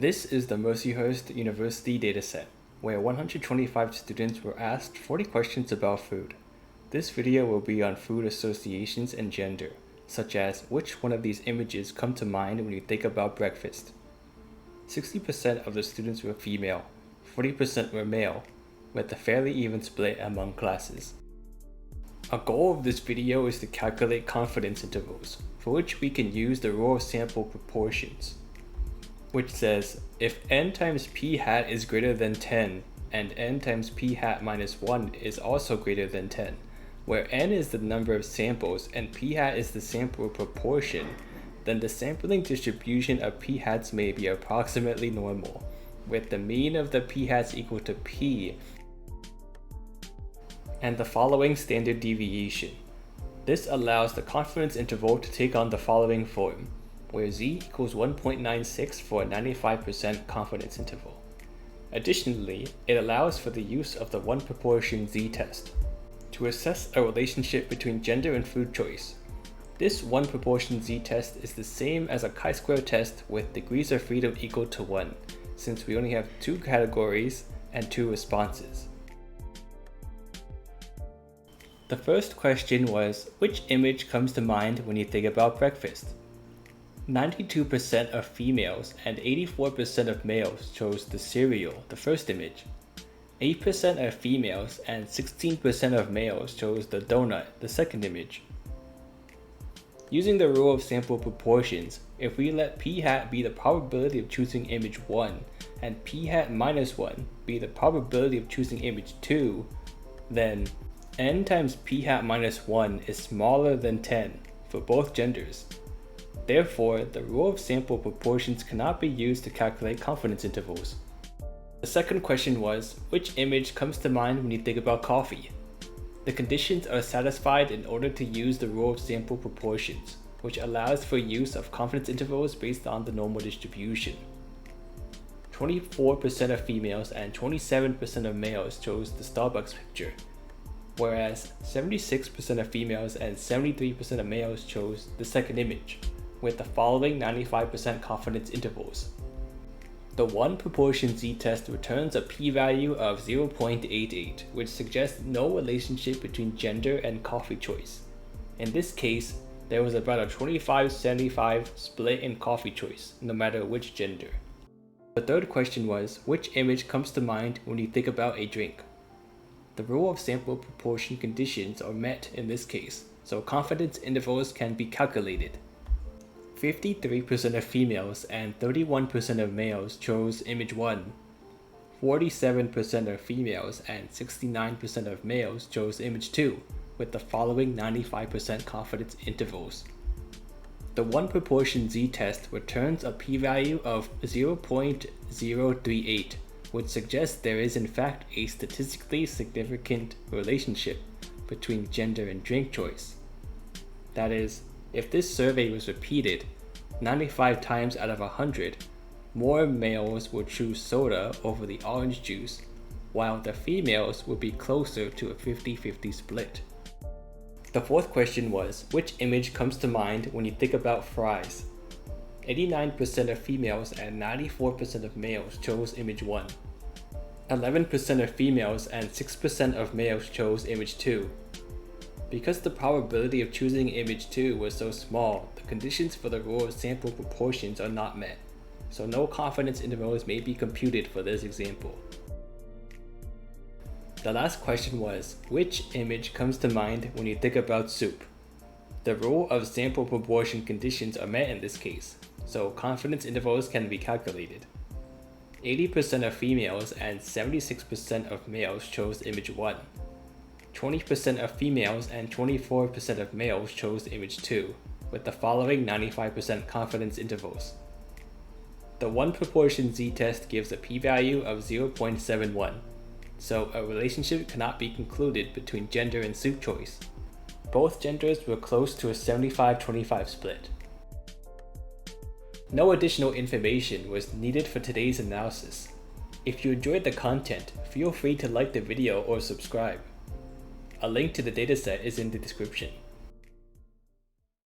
This is the Mercyhurst University dataset, where 125 students were asked 40 questions about food. This video will be on food associations and gender, such as which one of these images come to mind when you think about breakfast. 60% of the students were female, 40% were male, with a fairly even split among classes. A goal of this video is to calculate confidence intervals, for which we can use the rule of sample proportions, which says if n times p hat is greater than 10 and n times p hat minus 1 is also greater than 10, where n is the number of samples and p hat is the sample proportion, then the sampling distribution of p hats may be approximately normal, with the mean of the p hats equal to p and the following standard deviation. This allows the confidence interval to take on the following form, where z equals 1.96 for a 95% confidence interval. Additionally, it allows for the use of the one proportion z-test to assess a relationship between gender and food choice. This one proportion z-test is the same as a chi-square test with degrees of freedom equal to 1, since we only have 2 categories and 2 responses. The first question was, which image comes to mind when you think about breakfast? 92% of females and 84% of males chose the cereal, the first image. 8% of females and 16% of males chose the donut, the second image. Using the rule of sample proportions, if we let p hat be the probability of choosing image 1 and p hat minus 1 be the probability of choosing image 2, then n times p hat minus 1 is smaller than 10 for both genders. Therefore, the rule of sample proportions cannot be used to calculate confidence intervals. The second question was, which image comes to mind when you think about coffee? The conditions are satisfied in order to use the rule of sample proportions, which allows for use of confidence intervals based on the normal distribution. 24% of females and 27% of males chose the Starbucks picture, whereas 76% of females and 73% of males chose the second image, with the following 95% confidence intervals. The one proportion z-test returns a p-value of 0.88, which suggests no relationship between gender and coffee choice. In this case, there was about a 25-75 split in coffee choice, no matter which gender. The third question was, which image comes to mind when you think about a drink? The rule of sample proportion conditions are met in this case, so confidence intervals can be calculated. 53% of females and 31% of males chose image 1. 47% of females and 69% of males chose image 2, with the following 95% confidence intervals. The one proportion z-test returns a p-value of 0.038, which suggests there is in fact a statistically significant relationship between gender and drink choice. That is, if this survey was repeated 95 times out of 100, more males would choose soda over the orange juice, while the females would be closer to a 50-50 split. The fourth question was, which image comes to mind when you think about fries? 89% of females and 94% of males chose image 1. 11% of females and 6% of males chose image 2. Because the probability of choosing image 2 was so small, the conditions for the rule of sample proportions are not met, so no confidence intervals may be computed for this example. The last question was, which image comes to mind when you think about soup? The rule of sample proportion conditions are met in this case, so confidence intervals can be calculated. 80% of females and 76% of males chose image 1. 20% of females and 24% of males chose image 2, with the following 95% confidence intervals. The one proportion z-test gives a p-value of 0.71, so a relationship cannot be concluded between gender and soup choice. Both genders were close to a 75-25 split. No additional information was needed for today's analysis. If you enjoyed the content, feel free to like the video or subscribe. A link to the dataset is in the description.